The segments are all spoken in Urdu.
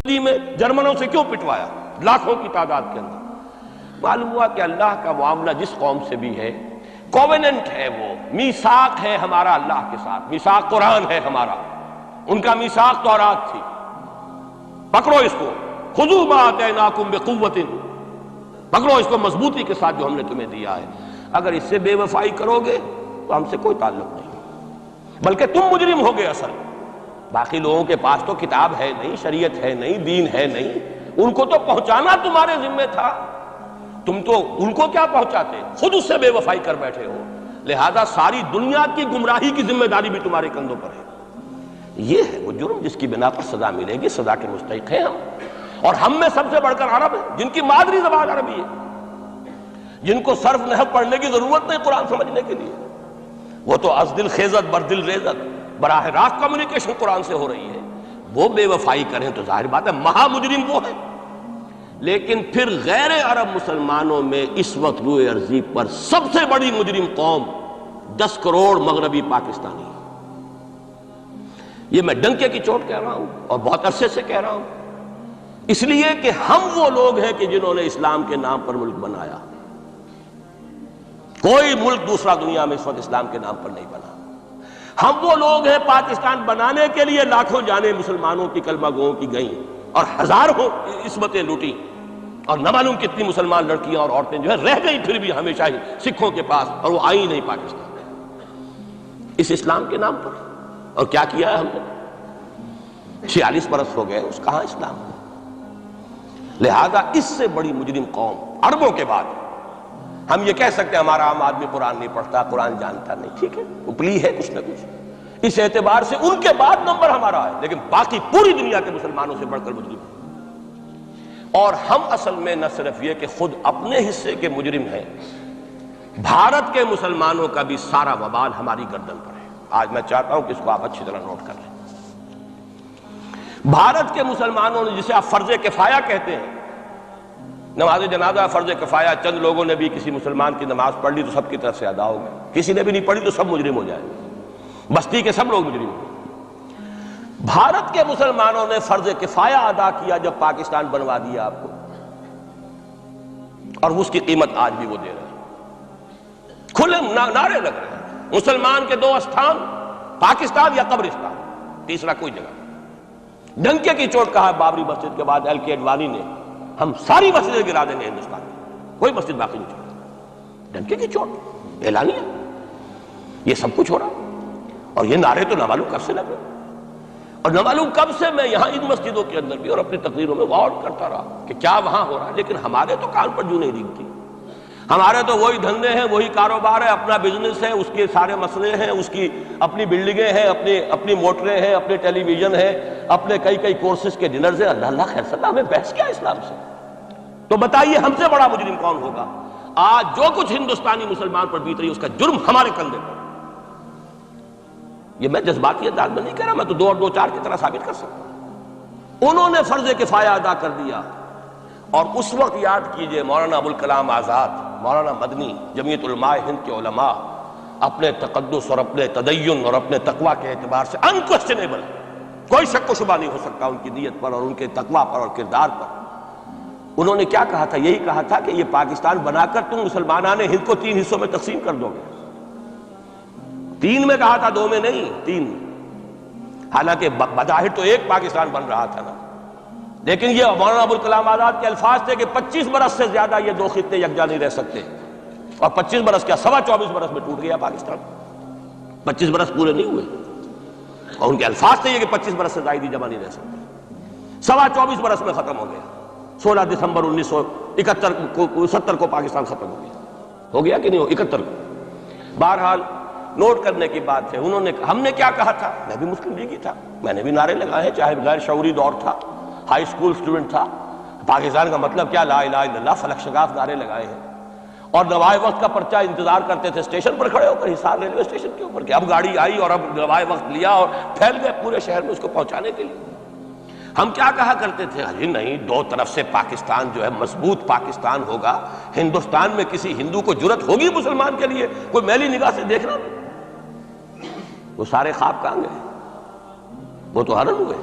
میں جرمنوں سے کیوں پٹوایا لاکھوں کی تعداد کے اندر؟ معلوم ہوا کہ اللہ کا معاملہ جس قوم سے بھی ہے کووننٹ ہے، وہ میثاق ہے ہمارا اللہ کے ساتھ، میثاق قرآن ہے ہمارا، ان کا میثاق تورات تھی۔ پکڑو اس کو، خذوا ما آتیناکم بقوۃ، پکڑو اس کو مضبوطی کے ساتھ جو ہم نے تمہیں دیا ہے۔ اگر اس سے بے وفائی کرو گے تو ہم سے کوئی تعلق نہیں، بلکہ تم مجرم ہوگے اصل۔ باقی لوگوں کے پاس تو کتاب ہے نہیں، شریعت ہے نہیں، دین ہے نہیں، ان کو تو پہنچانا تمہارے ذمہ تھا، تم تو ان کو کیا پہنچاتے، خود اس سے بے وفائی کر بیٹھے ہو۔ لہذا ساری دنیا کی گمراہی کی ذمہ داری بھی تمہارے کندھوں پر ہے۔ یہ ہے وہ جرم جس کی بنا پر سزا ملے گی، سزا کے مستحق ہیں ہم، اور ہم میں سب سے بڑھ کر عرب ہیں جن کی مادری زبان عربی ہے، جن کو صرف نحو پڑھنے کی ضرورت نہیں قرآن سمجھنے کے لیے، وہ تو از دل خیزت بر دل ریزت، براہ راست کمیونیکیشن قرآن سے ہو رہی ہے۔ وہ بے وفائی کریں تو ظاہر بات ہے مہا مجرم وہ ہے۔ لیکن پھر غیر عرب مسلمانوں میں اس وقت روئے ارضی پر سب سے بڑی مجرم قوم 10 کروڑ مغربی پاکستانی ہے۔ یہ میں ڈنکے کی چوٹ کہہ رہا ہوں اور بہت عرصے سے کہہ رہا ہوں، اس لیے کہ ہم وہ لوگ ہیں کہ جنہوں نے اسلام کے نام پر ملک بنایا۔ کوئی ملک دوسرا دنیا میں اس وقت اسلام کے نام پر نہیں بنا۔ ہم وہ لوگ ہیں پاکستان بنانے کے لیے لاکھوں جانیں مسلمانوں کی کلمہ گوؤں کی گئیں اور ہزاروں عصمتیں لوٹی، اور نہ معلوم کتنی مسلمان لڑکیاں اور عورتیں جو ہے رہ گئی پھر بھی ہمیشہ ہی سکھوں کے پاس، اور وہ آئی نہیں پاکستان میں اس اسلام کے نام پر۔ اور کیا کیا ہے ہم نے؟ 46 برس ہو گئے، اس کہاں اسلام؟ لہذا اس سے بڑی مجرم قوم عربوں کے بعد ہم یہ کہہ سکتے ہیں ہمارا عام آدمی قرآن نہیں پڑھتا، قرآن جانتا نہیں، ٹھیک ہے، اپلی ہے کچھ نہ کچھ، اس اعتبار سے ان کے بعد نمبر ہمارا ہے، لیکن باقی پوری دنیا کے مسلمانوں سے بڑھ کر مجرم ہیں۔ اور ہم اصل میں نہ صرف یہ کہ خود اپنے حصے کے مجرم ہیں، بھارت کے مسلمانوں کا بھی سارا وبال ہماری گردن پر ہے۔ آج میں چاہتا ہوں کہ اس کو آپ اچھی طرح نوٹ کر لیں۔ بھارت کے مسلمانوں نے، جسے آپ فرض کفایہ کہتے ہیں، نماز جنازہ فرض کفایہ، چند لوگوں نے بھی کسی مسلمان کی نماز پڑھ لی تو سب کی طرف سے ادا ہو گئی، کسی نے بھی نہیں پڑھی تو سب مجرم ہو جائیں گے، بستی کے سب لوگ مجرم ہوں۔ بھارت کے مسلمانوں نے فرض کفایہ ادا کیا جب پاکستان بنوا دیا آپ کو، اور اس کی قیمت آج بھی وہ دے رہے ہیں، کھلے نعرے لگ رہے ہیں، مسلمان کے 2 استھان، پاکستان یا قبرستان، تیسرا کوئی جگہ نہیں۔ ڈنکے کی چوٹ کہا بابری مسجد کے بعد ایل کے اڈوانی نے، ہم ساری مسجدیں گرا دیں گے ہندوستان میں، کوئی مسجد باقی نہیں چھوڑی۔ ڈنکے کی چوٹ اعلانیہ، یہ سب کچھ ہو رہا، اور یہ نعرے تو نہ معلوم کب سے لگے، اور نہ معلوم کب سے میں یہاں ان مسجدوں کے اندر بھی اور اپنی تقریروں میں غور کرتا رہا کہ کیا وہاں ہو رہا ہے، لیکن ہمارے تو کان پر جوں نہیں ریگتی۔ ہمارے تو وہی دھندے ہیں، وہی کاروبار ہے، اپنا بزنس ہے، اس کے سارے مسئلے ہیں، اس کی اپنی بلڈنگیں ہیں، اپنی موٹریں ہیں، اپنے ٹیلی ویژن ہے، اپنے کئی کورسز کے ڈنرز ہیں۔ اللہ خیر صلاح، ہمیں بحث کیا اسلام سے؟ تو بتائیے ہم سے بڑا مجرم کون ہوگا؟ آج جو کچھ ہندوستانی مسلمان پر بیت رہی ہے اس کا جرم ہمارے کندھے پر۔ یہ میں جذباتی انداز میں نہیں کہہ رہا، میں تو 2 اور 2 4 کی طرح ثابت کر سکتا ہوں۔ انہوں نے فرض کفایہ ادا کر دیا، اور اس وقت یاد کیجئے مولانا ابوالکلام آزاد، مولانا مدنی، جمعیت علماء ہند کے علماء اپنے تقدس اور اپنے تدین اور اپنے تقوی کے اعتبار سے انکوسچنیبل، کوئی شک و شبہ نہیں ہو سکتا ان کی نیت پر اور ان کے تقوی پر اور کردار پر۔ انہوں نے کیا کہا تھا؟ یہی کہا تھا کہ یہ پاکستان بنا کر تم مسلمانان ہند کو 3 حصوں میں تقسیم کر دو گے۔ 3 میں کہا تھا، 2 میں نہیں، 3۔ حالانکہ بظاہر تو ایک پاکستان بن رہا تھا نا، لیکن یہ مولانا ابوالکلام آزاد کے الفاظ تھے کہ 25 برس سے زیادہ یہ 2 خطے یکجا نہیں رہ سکتے، اور 25 برس کیا، 24.25 برس میں ٹوٹ گیا پاکستان، 25 برس پورے نہیں ہوئے، اور ان کے الفاظ تھے یہ کہ 25 برس سے زائد جمع نہیں رہ سکتے، 24.25 برس میں ختم ہو گیا۔ 16 دسمبر 1970 کو پاکستان ختم ہو گیا کہ نہیں ہو، 71 کو۔ بہرحال نوٹ کرنے کی بات ہے، ہم نے کیا کہا تھا؟ میں بھی مسلم لیگی تھا، میں نے بھی نعرے لگائے ہیں، چاہے غیر شعوری دور تھا، ہائی سکول سٹوڈنٹ تھا، پاکستان کا مطلب کیا، لا الہ الا اللہ، فلک شگاف نعرے لگائے ہیں، اور نوائے وقت کا پرچہ انتظار کرتے تھے اسٹیشن پر کھڑے ہو کر، حصار ریلوے اسٹیشن کے اوپر، کہ اب گاڑی آئی اور اب نوائے وقت لیا اور پھیل گئے پورے شہر میں اس کو پہنچانے کے لیے۔ ہم کیا کہا کرتے تھے؟ جی نہیں، 2 طرف سے پاکستان جو ہے مضبوط پاکستان ہوگا، ہندوستان میں کسی ہندو کو جرت ہوگی مسلمان کے لیے کوئی میلی نگاہ سے دیکھنا؟ وہ سارے خواب کہاں گئے؟ وہ تو حرم ہوئے۔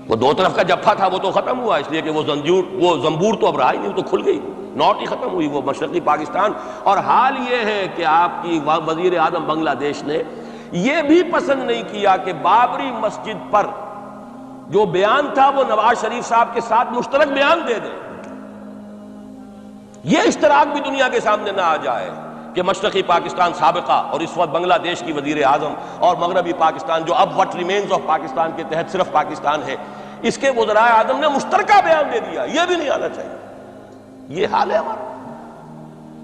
وہ دو طرف کا جفا تھا وہ تو ختم ہوا، اس لیے کہ وہ زنبور تو اب رہا ہی نہیں، وہ تو کھل گئی، نوٹ ہی ختم ہوئی وہ مشرقی پاکستان۔ اور حال یہ ہے کہ آپ کی وزیر اعظم بنگلہ دیش نے یہ بھی پسند نہیں کیا کہ بابری مسجد پر جو بیان تھا وہ نواز شریف صاحب کے ساتھ مشترک بیان دے دیں۔ یہ اشتراک بھی دنیا کے سامنے نہ آ جائے کہ مشرقی پاکستان سابقہ اور اس وقت بنگلہ دیش کی وزیر اعظم اور مغربی پاکستان جو اب وٹ ریمینز آف پاکستان کے تحت صرف پاکستان ہے، اس کے وزرائے اعظم نے مشترکہ بیان دے دیا۔ یہ بھی نہیں آنا چاہیے۔ یہ حال ہے ہمارا۔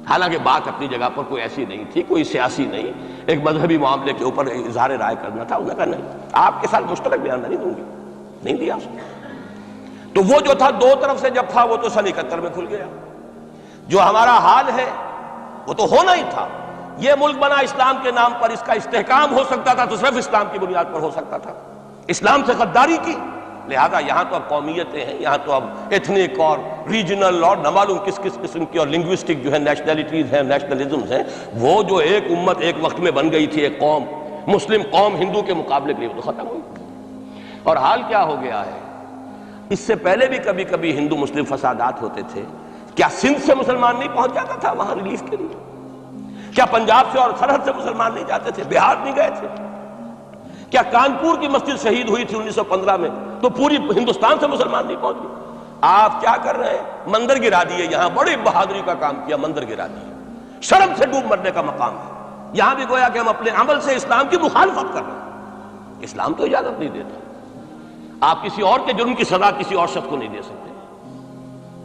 حالانکہ بات اپنی جگہ پر کوئی ایسی نہیں تھی، کوئی سیاسی نہیں، ایک مذہبی معاملے کے اوپر اظہار رائے کرنا تھا۔ انہوں نے کہا نہیں، آپ کے ساتھ مشترک بیان نہیں دوں گی، نہیں دیا اس نے۔ تو وہ جو تھا دو طرف سے جب تھا وہ تو سن 71 میں کھل گیا۔ جو ہمارا حال ہے وہ تو ہونا ہی تھا۔ یہ ملک بنا اسلام کے نام پر، اس کا استحکام ہو سکتا تھا تو صرف اسلام کی بنیاد پر ہو سکتا تھا۔ اسلام سے غداری کی، لہذا یہاں تو اب قومیتیں ہیں، یہاں تو اب ایتھنک اور ریجنل اور نہ معلوم کس کس قسم کی اور لنگوسٹک جو ہے نیشنلٹیز ہیں، نیشنلزمز ہیں، وہ جو ایک امت ایک وقت میں بن گئی تھی، ایک قوم، مسلم قوم ہندو کے مقابلے کے لیے، وہ تو ختم ہوئی۔ اور حال کیا ہو گیا ہے، اس سے پہلے بھی کبھی کبھی ہندو مسلم فسادات ہوتے تھے۔ کیا سندھ سے مسلمان نہیں پہنچ جاتا تھا وہاں ریلیف کے لیے؟ کیا پنجاب سے اور سرحد سے مسلمان نہیں جاتے تھے؟ بہار نہیں گئے تھے؟ کیا کانپور کی مسجد شہید ہوئی تھی 1915 میں تو پوری ہندوستان سے مسلمان نہیں پہنچ گئے؟ آپ کیا کر رہے ہیں؟ مندر گرا دیے، یہاں بڑی بہادری کا کام کیا، مندر گرا دیے۔ شرم سے ڈوب مرنے کا مقام ہے۔ یہاں بھی گویا کہ ہم اپنے عمل سے اسلام کی مخالفت کر رہے ہیں۔ اسلام تو اجازت نہیں دیتا۔ آپ کسی اور کے جرم کی سزا کسی اور شخص کو نہیں دے سکتے۔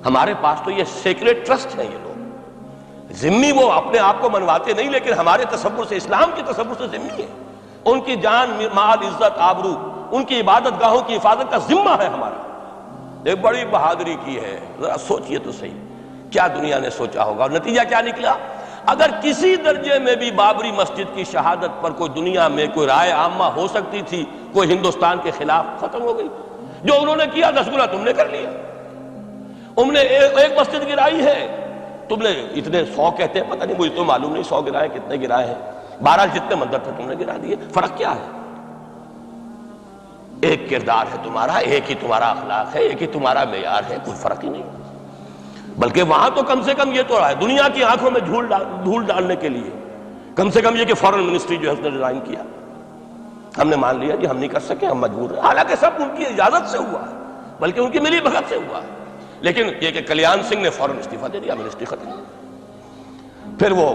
ہمارے پاس تو یہ سیکریٹ ٹرسٹ ہے، یہ لوگ ذمہ وہ اپنے آپ کو منواتے نہیں، لیکن ہمارے تصور سے، اسلام کے تصور سے ذمہ ہے۔ ان کی جان، مال، عزت، آبرو، ان کی عبادت گاہوں کی حفاظت کا ذمہ ہے ہمارا۔ ایک بڑی بہادری کی ہے، ذرا سوچئے تو صحیح کیا دنیا نے سوچا ہوگا، اور نتیجہ کیا نکلا؟ اگر کسی درجے میں بھی بابری مسجد کی شہادت پر کوئی دنیا میں کوئی رائے عامہ ہو سکتی تھی کوئی ہندوستان کے خلاف، ختم ہو گئی۔ جو انہوں نے کیا 10 گنا تم نے کر لیا۔ تم نے ایک مسجد گرائی ہے، تم نے اتنے 100 کہتے ہیں، پتہ نہیں مجھے تو معلوم نہیں 100 گرائے کتنے گرائے ہیں، بہرحال جتنے مندر تھے تم نے گرا دیے۔ فرق کیا ہے؟ ایک کردار ہے تمہارا، ایک ہی تمہارا اخلاق ہے، ایک ہی تمہارا معیار ہے، کوئی فرق ہی نہیں۔ بلکہ وہاں تو کم سے کم یہ تو رہا ہے، دنیا کی آنکھوں میں دھول ڈالنے کے لیے کم سے کم یہ کہ فورن منسٹری جو ہے اس نے ڈیزائن کیا، ہم نے مان لیا کہ ہم نہیں کر سکے، ہم مجبور ہیں۔ حالانکہ سب ان کی اجازت سے ہوا ہے، بلکہ ان کی ملی بھگت سے ہوا ہے۔ لیکن یہ کہ کلیان سنگھ نے فوراً استعفیٰ دے دیا، منسٹری ختم۔ پھر وہ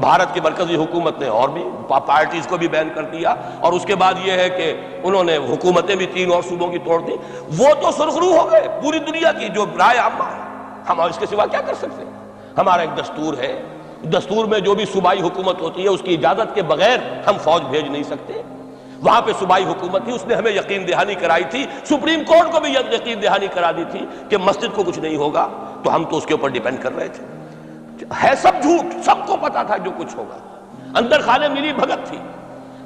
بھارت کی مرکزی حکومت نے اور بھی پارٹیز کو بھی بین کر دیا، اور اس کے بعد یہ ہے کہ انہوں نے حکومتیں بھی 3 اور صوبوں کی توڑ دی۔ وہ تو سرخرو ہو گئے پوری دنیا کی جو رائے عامہ ہے، ہم اس کے سوا کیا کر سکتے ہیں؟ ہمارا ایک دستور ہے، دستور میں جو بھی صوبائی حکومت ہوتی ہے اس کی اجازت کے بغیر ہم فوج بھیج نہیں سکتے۔ وہاں پہ صوبائی حکومت تھی، اس نے ہمیں یقین دہانی کرائی تھی، سپریم کورٹ کو بھی یقین دہانی کرا دی تھی کہ مسجد کو کچھ نہیں ہوگا، تو ہم تو اس کے اوپر ڈیپینڈ کر رہے تھے۔ ہے سب جھوٹ، سب کو پتا تھا جو کچھ ہوگا، اندر خانے ملی بھگت تھی۔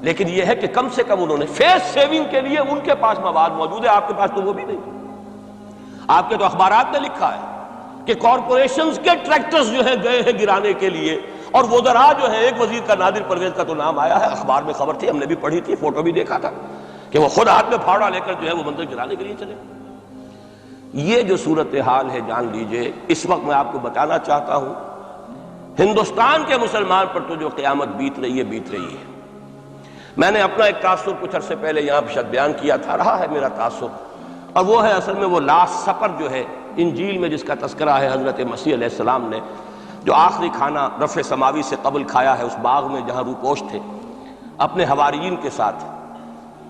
لیکن یہ ہے کہ کم سے کم انہوں نے فیس سیونگ کے لیے ان کے پاس مواد موجود ہے، آپ کے پاس تو وہ بھی نہیں۔ آپ کے تو اخبارات میں لکھا ہے کہ کارپوریشنز کے ٹریکٹرز جو ہیں گئے ہیں گرانے کے لیے، اور وزراء جو ہے، ایک وزیر کا نادر پرویز کا تو نام آیا ہے، اخبار میں خبر تھی، ہم نے بھی پڑھی تھی، فوٹو بھی دیکھا تھا کہ وہ خود ہاتھ میں پھاوڑا لے کر جو ہے وہ مندر گرانے کے لیے چلے۔ یہ جو صورتحال ہے جان لیجئے، اس وقت میں آپ کو بتانا چاہتا ہوں، ہندوستان کے مسلمان پر تو جو قیامت بیت رہی ہے بیت رہی ہے۔ میں نے اپنا ایک تاثر کچھ عرصے پہلے یہاں شاید بیان کیا تھا، رہا ہے میرا تاثر، اور وہ ہے اصل میں وہ لاسٹ سپر جو ہے انجیل میں جس کا تذکرہ ہے حضرت مسیح علیہ السلام نے جو آخری کھانا رفع سماوی سے قبل کھایا ہے اس باغ میں جہاں روپوش تھے اپنے حواریین کے ساتھ۔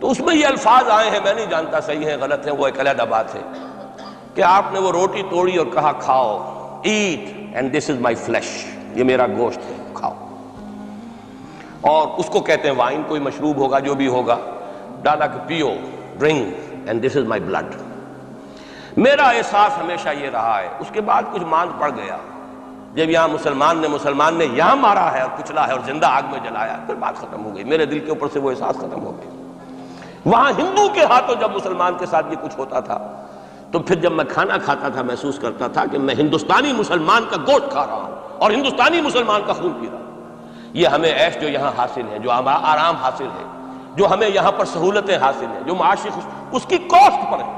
تو اس میں یہ الفاظ آئے ہیں، میں نہیں جانتا صحیح ہیں غلط ہیں، وہ ایک علیحدہ بات ہے، کہ آپ نے وہ روٹی توڑی اور کہا کھاؤ، eat and this is my flesh, یہ میرا گوشت ہے، کھاؤ۔ اور اس کو کہتے ہیں وائن، کوئی مشروب ہوگا جو بھی ہوگا، ڈالا کہ پیو، drink and this is my blood. میرا احساس ہمیشہ یہ رہا ہے، اس کے بعد کچھ ماند پڑ گیا، جب یہاں مسلمان نے یہاں مارا ہے اور کچلا ہے اور زندہ آگ میں جلایا، پھر بات ختم ہو گئی، میرے دل کے اوپر سے وہ احساس ختم ہو گیا۔ وہاں ہندو کے ہاتھوں جب مسلمان کے ساتھ یہ کچھ ہوتا تھا تو پھر جب میں کھانا کھاتا تھا محسوس کرتا تھا کہ میں ہندوستانی مسلمان کا گوشت کھا رہا ہوں اور ہندوستانی مسلمان کا خون پی رہا ہوں۔ یہ ہمیں عیش جو یہاں حاصل ہے، جو آرام حاصل ہے، جو ہمیں یہاں پر سہولتیں حاصل ہیں، جو معاشی اس کی کاسٹ پر ہے۔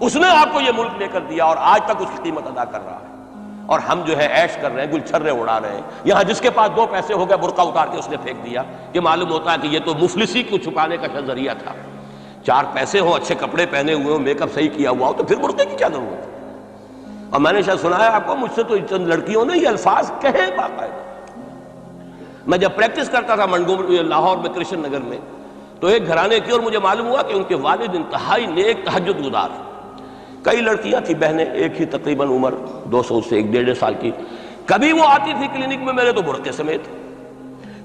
اس نے آپ کو یہ ملک لے کر دیا اور آج تک اس کی قیمت ادا کر رہا ہے، اور ہم جو ہے عیش کر رہے ہیں، گل چھرے اڑا رہے ہیں۔ یہاں جس کے پاس 2 پیسے ہو گئے برقع اتار کے اس نے پھینک دیا، یہ معلوم ہوتا ہے کہ یہ تو مفلسی کو چھپانے کا ذریعہ تھا۔ 4 پیسے ہوں، اچھے کپڑے پہنے ہوئے ہوں، میک اپ صحیح کیا ہوا ہو، تو پھر برقعے کی کیا ضرورت ہے؟ اور میں نے شاید سنا ہے آپ کو، مجھ سے تو چند لڑکیوں نے یہ الفاظ کہے باقاعدہ۔ میں جب پریکٹس کرتا تھا لاہور میں کرشن نگر میں، تو ایک گھرانے کی، اور مجھے معلوم ہوا کہ ان کے والد انتہائی نیک تہجد گزار، کئی لڑکیاں تھیں بہنیں، ایک ہی تقریباً عمر 200 سے 1.5 سال کی، کبھی وہ آتی تھی کلینک میں میرے تو برقعے سمیت،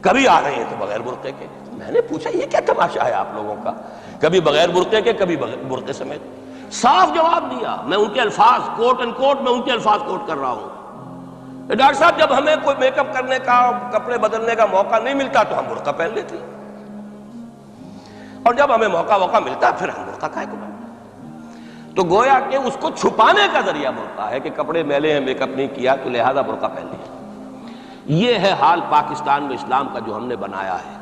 کبھی آ رہے ہیں تو بغیر برقعے کے۔ میں نے پوچھا یہ کیا تماشا ہے آپ لوگوں کا، کبھی بغیر برقعے کے کبھی برقعے سمیت؟ صاف جواب دیا، میں ان کے الفاظ کوٹ اینڈ کوٹ میں ان کے الفاظ کوٹ کر رہا ہوں، ڈاکٹر صاحب جب ہمیں کوئی میک اپ کرنے کا، کپڑے بدلنے کا موقع نہیں ملتا تو ہم برقع پہن لیتے، اور جب ہمیں موقع ملتا پھر ہم برقع کائے کو پہنتے۔ تو گویا کہ اس کو چھپانے کا ذریعہ برقع ہے کہ کپڑے میلے ہیں، میک اپ نہیں کیا تو لہذا برقع پہن لیا۔ یہ ہے حال پاکستان میں اسلام کا جو ہم نے بنایا ہے۔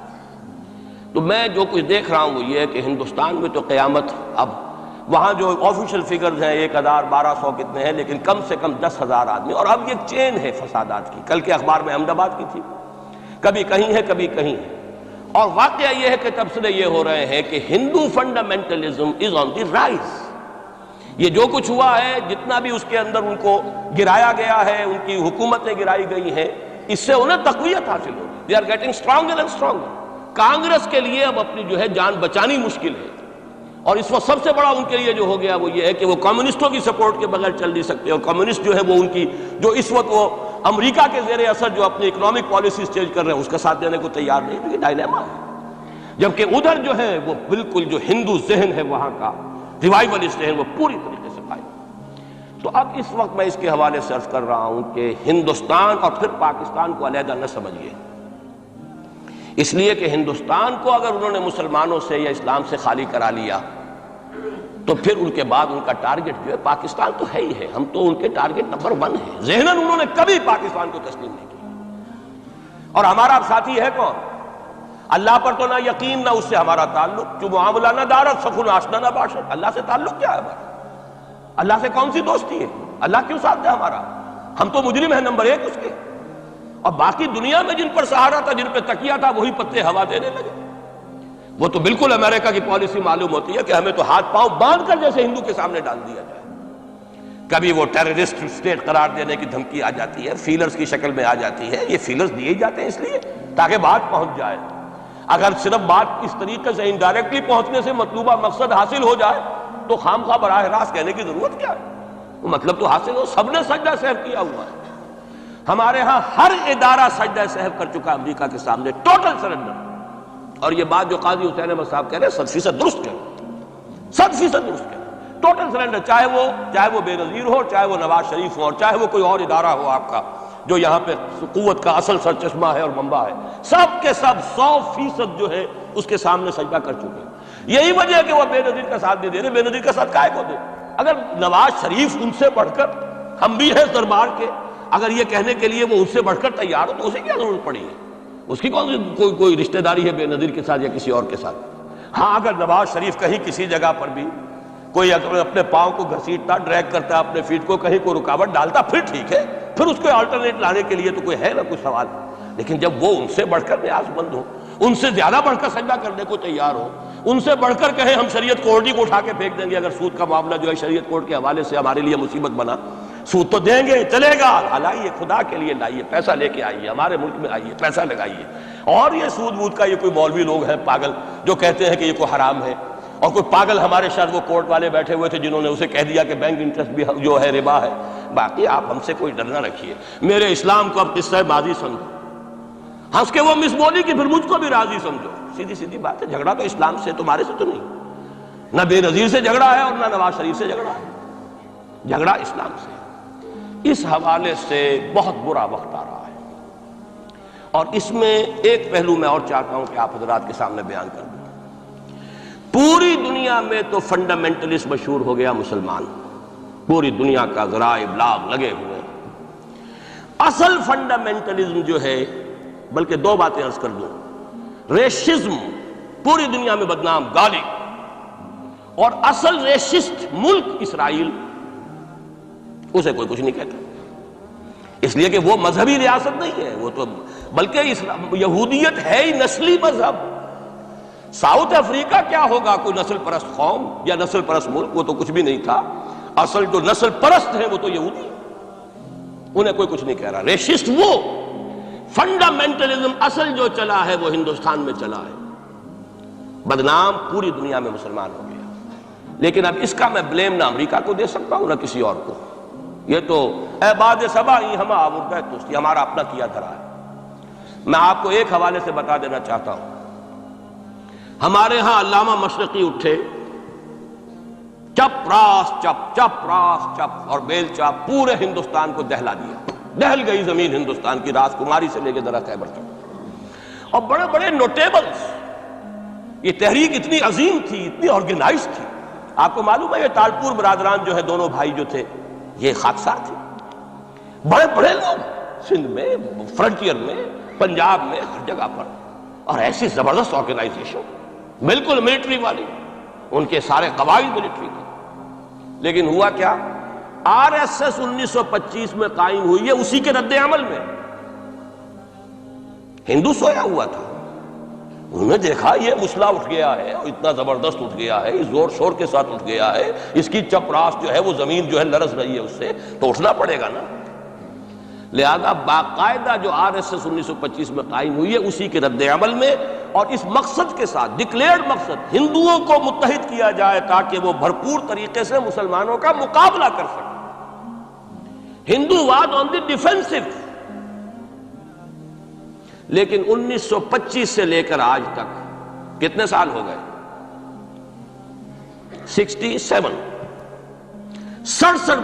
تو میں جو کچھ دیکھ رہا ہوں وہ یہ ہے کہ ہندوستان میں تو قیامت، اب وہاں جو آفیشیل فگرز ہیں 1000 1200 کتنے ہیں، لیکن کم سے کم 10,000 آدمی، اور اب یہ چین ہے فسادات کی۔ کل کے اخبار میں احمد آباد کی تھی، کبھی کہیں ہے کبھی کہیں ہے، اور واقعہ یہ ہے کہ تبصرے یہ ہو رہے ہیں کہ ہندو فنڈامنٹلزم از آن دی رائز۔ یہ جو کچھ ہوا ہے، جتنا بھی اس کے اندر ان کو گرایا گیا ہے، ان کی حکومتیں گرائی گئی ہیں، اس سے انہیں تقویت حاصل ہو، they are getting stronger and stronger. Congress کے لیے اب اپنی جو ہے جان بچانی مشکل ہے، اور اس وقت سب سے بڑا ان کے لیے جو ہو گیا وہ یہ ہے کہ وہ کمیونسٹوں کی سپورٹ کے بغیر چل نہیں سکتے، اور کمیونسٹ جو ہے وہ ان کی جو اس وقت وہ امریکہ کے زیر اثر جو اپنی اکنامک پالیسیز چینج کر رہے ہیں اس کا ساتھ دینے کو تیار نہیں، تو یہ ڈائلیما ہے۔ جبکہ ادھر جو ہے وہ بالکل جو ہندو ذہن ہے وہاں کا ریوائولسٹ ذہن وہ پوری طریقے سے قائم۔ تو اب اس وقت میں اس کے حوالے سے عرض کر رہا ہوں کہ ہندوستان اور پھر پاکستان کو علیحدہ نہ سمجھیے، اس لیے کہ ہندوستان کو اگر انہوں نے مسلمانوں سے یا اسلام سے خالی کرا لیا تو پھر ان کے بعد ان کا ٹارگٹ جو ہے پاکستان تو ہے ہی ہے، ہم تو ان کے ٹارگٹ نمبر 1 ہیں۔ ذہناً انہوں نے کبھی پاکستان کو تسلیم نہیں کیا، اور ہمارا ساتھی ہے کون؟ اللہ پر تو نہ یقین نہ اس سے ہمارا تعلق، جو معاملہ نہ دارت سخن آشنا نہ باشد۔ اللہ سے تعلق کیا ہے ہمارا؟ اللہ سے کون سی دوستی ہے؟ اللہ کیوں ساتھ ہے ہمارا؟ ہم تو مجرم ہیں نمبر 1 اس کے، اور باقی دنیا میں جن پر سہارا تھا، جن پہ تکیہ تھا، وہی پتے ہوا دینے لگے۔ وہ تو بالکل امریکہ کی پالیسی معلوم ہوتی ہے کہ ہمیں تو ہاتھ پاؤں باندھ کر جیسے ہندو کے سامنے ڈال دیا جائے۔ کبھی وہ ٹیررسٹ اسٹیٹ قرار دینے کی دھمکی آ جاتی ہے، فیلرز کی شکل میں آ جاتی ہے۔ یہ فیلرز دیے جاتے ہیں اس لیے تاکہ بات پہنچ جائے۔ اگر صرف بات اس طریقے سے انڈائریکٹلی پہنچنے سے مطلوبہ مقصد حاصل ہو جائے تو خام خواہ براہ راست کہنے کی ضرورت کیا ہے؟ وہ مطلب تو حاصل ہو۔ سب نے سجدہ سہو کیا ہوا ہے، ہمارے ہاں ہر ادارہ سجدہ سہو کر چکا امریکہ کے سامنے، ٹوٹل سرنڈر۔ اور یہ بات جو قاضی حسین احمد صاحب کہہ رہے ہیں 100% درست ہے، 100% درست ہے۔ ٹوٹل سرنڈر، چاہے وہ بے نظیر ہو، چاہے وہ نواز شریف ہو، اور چاہے وہ کوئی اور ادارہ ہو آپ کا جو یہاں پہ قوت کا اصل سرچشمہ ہے اور منبع ہے، سب کے سب 100% جو ہے اس کے سامنے سجدہ کر چکے ہیں۔ یہی وجہ ہے کہ وہ بے نظیر کا ساتھ نہیں دے رہے۔ بے نظیر کا ساتھ کائے کو دے؟ اگر نواز شریف ان سے بڑھ کر، ہم بھی ہیں دربار کے، اگر یہ کہنے کے لیے وہ ان سے بڑھ کر تیار ہو تو اسے کیا ضرورت پڑی ہے؟ اس کی کون سی کوئی رشتہ داری ہے بے نظیر کے ساتھ یا کسی اور کے ساتھ؟ ہاں اگر نواز شریف کہیں کسی جگہ پر بھی کوئی اپنے پاؤں کو گھسیٹتا، ڈریگ کرتا، اپنے فیٹ کو کہیں کوئی رکاوٹ ڈالتا، پھر ٹھیک ہے، پھر اس کو آلٹرنیٹ لانے کے لیے تو کوئی ہے نہ کوئی سوال۔ لیکن جب وہ ان سے بڑھ کر نیاز مند ہو، ان سے زیادہ بڑھ کر سجدہ کرنے کو تیار ہو، ان سے بڑھ کر کہیں ہم شریعت کورٹ ہی کو اٹھا کے پھینک دیں گے اگر سود کا معاملہ جو ہے شریعت کورٹ کے حوالے سے ہمارے لیے مصیبت بنا، سود تو دیں گے، چلے گا، لائیے، خدا کے لیے لائیے، پیسہ لے کے آئیے، ہمارے ملک میں آئیے، پیسہ لگائیے۔ اور یہ سود وود کا یہ کوئی مولوی لوگ ہیں پاگل جو کہتے ہیں کہ یہ کوئی حرام ہے، اور کوئی پاگل ہمارے شاید وہ کورٹ والے بیٹھے ہوئے تھے جنہوں نے اسے کہہ دیا کہ بینک انٹرسٹ بھی جو ہے ربا ہے۔ باقی آپ ہم سے کوئی ڈر نہ رکھیے، میرے اسلام کو اب قصہ ماضی سمجھو، ہنس کے وہ مس بولی کہ پھر مجھ کو بھی راضی سمجھو۔ سیدھی بات ہے، جھگڑا تو اسلام سے تمہارے سے تو نہیں، نہ بے نظیر سے جھگڑا ہے اور نہ نواز شریف سے جھگڑا ہے، جھگڑا اسلام سے۔ اس حوالے سے بہت برا وقت آ رہا ہے، اور اس میں ایک پہلو میں اور چاہتا ہوں کہ آپ حضرات کے سامنے بیان کر دوں۔ پوری دنیا میں تو فنڈامنٹلسٹ مشہور ہو گیا مسلمان، پوری دنیا کا ذرائع ابلاغ لگے ہوئے۔ اصل فنڈامنٹلزم جو ہے، بلکہ 2 باتیں عرض کر دوں، ریشزم پوری دنیا میں بدنام، گالی، اور اصل ریشسٹ ملک اسرائیل، اسے کوئی کچھ نہیں کہتا، اس لیے کہ وہ مذہبی ریاست نہیں ہے، وہ تو بلکہ یہودیت ہے ہی نسلی مذہب۔ ساؤتھ افریقہ کیا ہوگا کوئی نسل پرست قوم یا نسل پرست ملک؟ وہ تو کچھ بھی نہیں تھا۔ اصل جو نسل پرست ہیں وہ تو یہودی، انہیں کوئی کچھ نہیں کہہ رہا۔ ریشسٹ وہ فنڈامنٹلزم اصل جو چلا ہے وہ ہندوستان میں چلا ہے، بدنام پوری دنیا میں مسلمان ہو گیا۔ لیکن اب اس کا میں بلیم نہ امریکہ کو دے سکتا ہوں نہ کسی اور کو، یہ تو اے باد سبا ہی ہم آمردہ توستی، ہمارا اپنا کیا دھرا ہے۔ میں آپ کو ایک حوالے سے بتا دینا چاہتا ہوں، ہمارے ہاں علامہ مشرقی اٹھے، چپ راس چپ چپ راس چپ اور بیل چاپ پورے ہندوستان کو دہلا دیا، دہل گئی زمین ہندوستان کی، راس کماری سے لے کے ذرا خیبر تک، اور بڑے بڑے نوٹیبلز۔ یہ تحریک اتنی عظیم تھی، اتنی آرگنائز تھی، آپ کو معلوم ہے یہ تالپور برادران جو ہے، دونوں بھائی جو تھے، یہ خاکسار تھے، بڑے بڑے لوگ، سندھ میں، فرنٹیئر میں، پنجاب میں، ہر جگہ پر، اور ایسی زبردست آرگنائزیشن بالکل ملٹری والی، ان کے سارے قواعد ملٹری کے۔ لیکن ہوا کیا؟ آر ایس ایس 1925 میں قائم ہوئی ہے، اسی کے رد عمل میں ہندو سویا ہوا تھا، انہوں نے دیکھا یہ مسئلہ اٹھ گیا ہے، اتنا زبردست اٹھ گیا ہے، زور شور کے ساتھ اٹھ گیا ہے، اس کی چپراس جو ہے وہ زمین جو ہے لرز رہی ہے، اس سے تو اٹھنا پڑے گا نا۔ لہذا باقاعدہ جو آر ایس ایس 1925 میں قائم ہوئی ہے، اسی کے رد عمل میں، اور اس مقصد کے ساتھ، ڈکلیئرڈ مقصد، ہندوؤں کو متحد کیا جائے تاکہ وہ بھرپور طریقے سے مسلمانوں کا مقابلہ کر سکیں۔ ہندو واد آن دی ڈیفینسو۔ لیکن 1925 سے لے کر آج تک کتنے سال ہو گئے؟ 67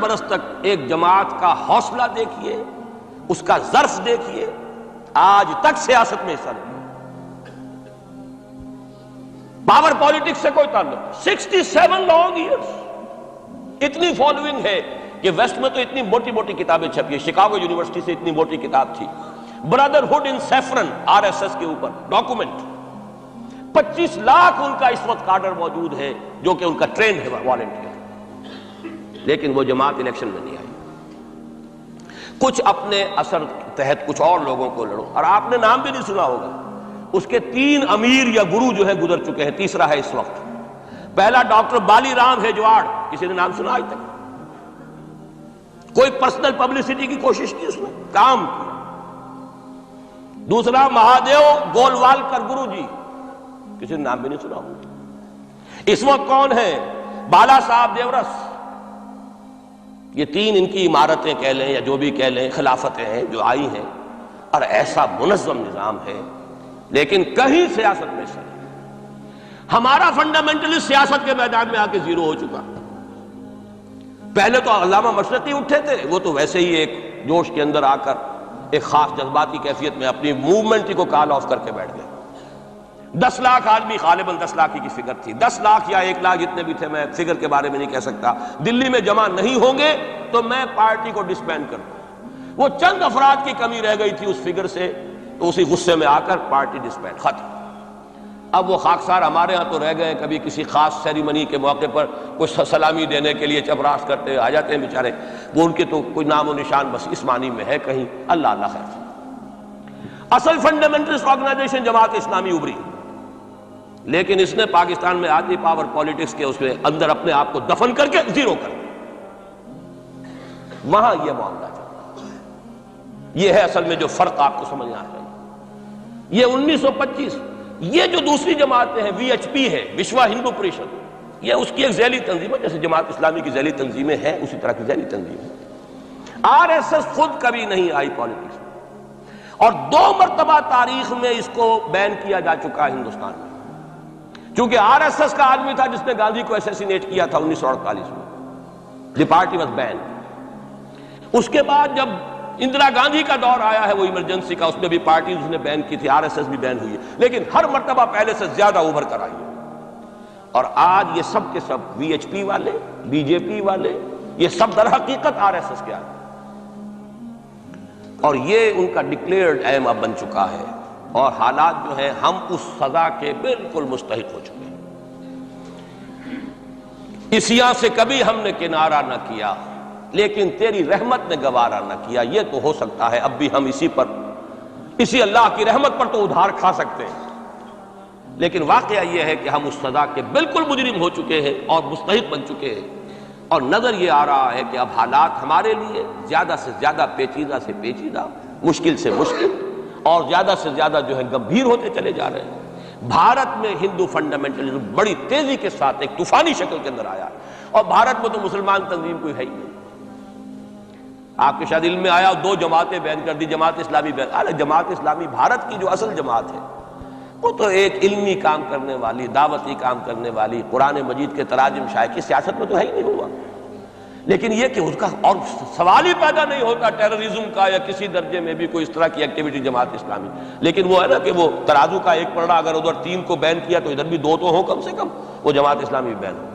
برس تک ایک جماعت کا حوصلہ دیکھیے، اس کا ظرف دیکھیے، آج تک سیاست میں حصہ نہیں، پاور پالیٹکس سے کوئی تعلق نہیں۔ 67 لانگ ایئرس، اتنی فالوئنگ ہے کہ ویسٹ میں تو اتنی موٹی موٹی کتابیں چھپی ہیں، شکاگو یونیورسٹی سے اتنی موٹی کتاب تھی، برادرہڈ ان سیفرن، آر ایس ایس کے اوپر ڈاکومنٹ، 25 لاکھ ان کا اس وقت کارڈر موجود ہے جو کہ ان کا ٹرینڈ ہے والنٹیئر۔ لیکن وہ جماعت الیکشن میں نہیں آئی، کچھ اپنے اثر تحت کچھ اور لوگوں کو لڑو، اور آپ نے نام بھی نہیں سنا ہوگا، اس کے 3 امیر یا گرو جو ہے گزر چکے ہیں، تیسرا ہے اس وقت۔ پہلا ڈاکٹر بالی رام ہیجواڑ، کسی نے نام سنا آج تک؟ کوئی پرسنل پبلسٹی کی کوشش کی، اس نے کام کیا۔ دوسرا مہادیو گولوالکر گرو جی، کسی نے نام بھی نہیں سنا ہوگا۔ اس وقت کون ہے؟ بالا صاحب دیورس۔ یہ 3 ان کی عمارتیں کہہ لیں یا جو بھی کہہ لیں، خلافتیں ہیں جو آئی ہیں، اور ایسا منظم نظام ہے، لیکن کہیں سیاست میں سے ہمارا فنڈامنٹلی سیاست کے میدان میں آ کے زیرو ہو چکا۔ پہلے تو علامہ مشرقی اٹھے تھے، وہ تو ویسے ہی ایک جوش کے اندر آ کر ایک خاص جذباتی کیفیت میں اپنی موومنٹ کو کال آف کر کے بیٹھ گئے۔ 10 لاکھ آدمی، غالباً 10 لاکھ کی فگر تھی، 10 لاکھ یا 1 لاکھ جتنے بھی تھے، میں فگر کے بارے میں نہیں کہہ سکتا، دلی میں جمع نہیں ہوں گے تو میں پارٹی کو ڈسبینڈ کر دوں۔ وہ چند افراد کی کمی رہ گئی تھی اس فگر سے، تو اسی غصے میں آ کر پارٹی ڈسبینڈ، ختم۔ اب وہ خاکسار ہمارے ہاں تو رہ گئے، کبھی کسی خاص سیریمنی کے موقع پر کچھ سلامی دینے کے لیے چپراس کرتے آ جاتے ہیں بیچارے، وہ ان کے تو کوئی نام و نشان بس اس معنی میں ہے کہیں، اللہ اللہ خیر۔ اصل فنڈامنٹلسٹ آرگنائزیشن جماعت اسلامی ابھری، لیکن اس نے پاکستان میں آتی پاور پالیٹکس کے اس کے اندر اپنے آپ کو دفن کر کے زیرو کر دیا۔ وہاں یہ معاملہ چلتا ہے، یہ ہے اصل میں جو فرق آپ کو سمجھنا ہے۔ یہ 1925، یہ جو دوسری جماعتیں ہیں، وی ایچ پی ہے، وشوا ہندو پریشد، یہ اس کی ایک ذیلی تنظیم ہے، جیسے جماعت اسلامی کی ذیلی تنظیمیں ہیں اسی طرح کی ذیلی تنظیم ہے۔ آر ایس ایس خود کبھی نہیں آئی پالیٹکس میں، اور 2 مرتبہ تاریخ میں اس کو بین کیا جا چکا ہے ہندوستان میں، چونکہ آر ایس ایس کا آدمی تھا جس نے گاندھی کو اسیسینیٹ کیا تھا 1948 میں، دی پارٹی واز بین۔ اس کے بعد جب اندرا گاندھی کا دور آیا ہے وہ ایمرجنسی کا، اس میں بھی پارٹیز اس نے بین کی تھی، آر ایس ایس بھی بین ہوئی ہے، لیکن ہر مرتبہ پہلے سے زیادہ ابھر کر آئی ہے۔ اور آج یہ سب کے سب وی ایچ پی والے، بی جے پی والے، یہ سب در حقیقت آر ایس ایس کے آدمی، اور یہ ان کا ڈکلیئرڈ ایم اب بن چکا ہے، اور حالات جو ہیں ہم اس سزا کے بالکل مستحق ہو چکے ہیں۔ اسیاں سے کبھی ہم نے کنارہ نہ کیا، لیکن تیری رحمت نے گوارا نہ کیا۔ یہ تو ہو سکتا ہے اب بھی ہم اسی اللہ کی رحمت پر تو ادھار کھا سکتے ہیں، لیکن واقعہ یہ ہے کہ ہم اس سزا کے بالکل مجرم ہو چکے ہیں اور مستحق بن چکے ہیں، اور نظر یہ آ رہا ہے کہ اب حالات ہمارے لیے زیادہ سے زیادہ پیچیدہ سے پیچیدہ، مشکل سے مشکل، اور زیادہ سے زیادہ جو ہے گمبھیر ہوتے چلے جا رہے ہیں۔ بھارت میں ہندو فنڈامنٹلزم بڑی تیزی کے ساتھ ایک طوفانی شکل کے اندر آیا، اور بھارت میں تو مسلمان تنظیم کوئی ہے ہی نہیں۔ آپ کے شاید علم میں آیا 2 جماعتیں بین کر دی، جماعت اسلامی بین۔ جماعت اسلامی بھارت کی جو اصل جماعت ہے وہ تو ایک علمی کام کرنے والی، دعوتی کام کرنے والی، قرآن مجید کے تراجم شائع کی سیاست میں تو ہے ہی نہیں ہوا، لیکن یہ کہ اس کا اور سوال ہی پیدا نہیں ہوتا ٹیررزم کا یا کسی درجے میں بھی کوئی اس طرح کی ایکٹیویٹی جماعت اسلامی۔ لیکن وہ ہے نا کہ وہ ترازو کا ایک پلڑا اگر ادھر 3 کو بین کیا تو ادھر بھی 2 تو ہوں کم سے کم، وہ جماعت اسلامی بین ہو۔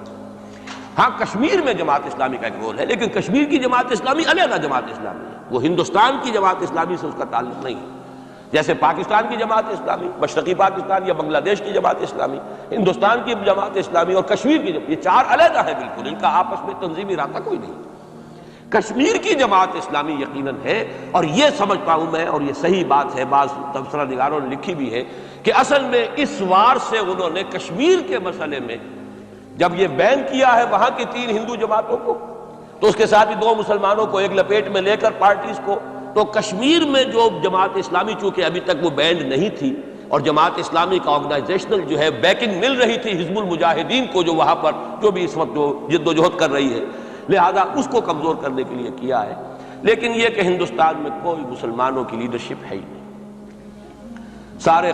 ہاں کشمیر میں جماعت اسلامی کا ایک رول ہے، لیکن کشمیر کی جماعت اسلامی علیحدہ جماعت اسلامی ہے، وہ ہندوستان کی جماعت اسلامی سے اس کا تعلق نہیں ہے۔ جیسے پاکستان کی جماعت اسلامی، مشرقی پاکستان یا بنگلہ دیش کی جماعت اسلامی، ہندوستان کی جماعت اسلامی اور کشمیر کی جماعت، یہ 4 علیحدہ ہیں بالکل، ان کا آپس میں تنظیمی رابطہ کوئی نہیں۔ کشمیر کی جماعت اسلامی یقیناً ہے، اور یہ سمجھتا ہوں میں، اور یہ صحیح بات ہے، بعض تبصرہ نگاروں نے لکھی بھی ہے کہ اصل میں اس وار سے انہوں نے کشمیر کے مسئلے میں جب یہ بین کیا ہے وہاں کی 3 ہندو جماعتوں کو، تو اس کے ساتھ ہی 2 مسلمانوں کو ایک لپیٹ میں لے کر پارٹیز کو، تو کشمیر میں جو جماعت اسلامی چونکہ ابھی تک وہ بینڈ نہیں تھی، اور جماعت اسلامی کا آرگنائزیشنل جو ہے بیکنگ مل رہی تھی حزب المجاہدین کو، جو وہاں پر جو بھی اس وقت جو جد و جہد کر رہی ہے، لہذا اس کو کمزور کرنے کے لیے کیا ہے۔ لیکن یہ کہ ہندوستان میں کوئی مسلمانوں کی لیڈرشپ ہے ہی نہیں، سارے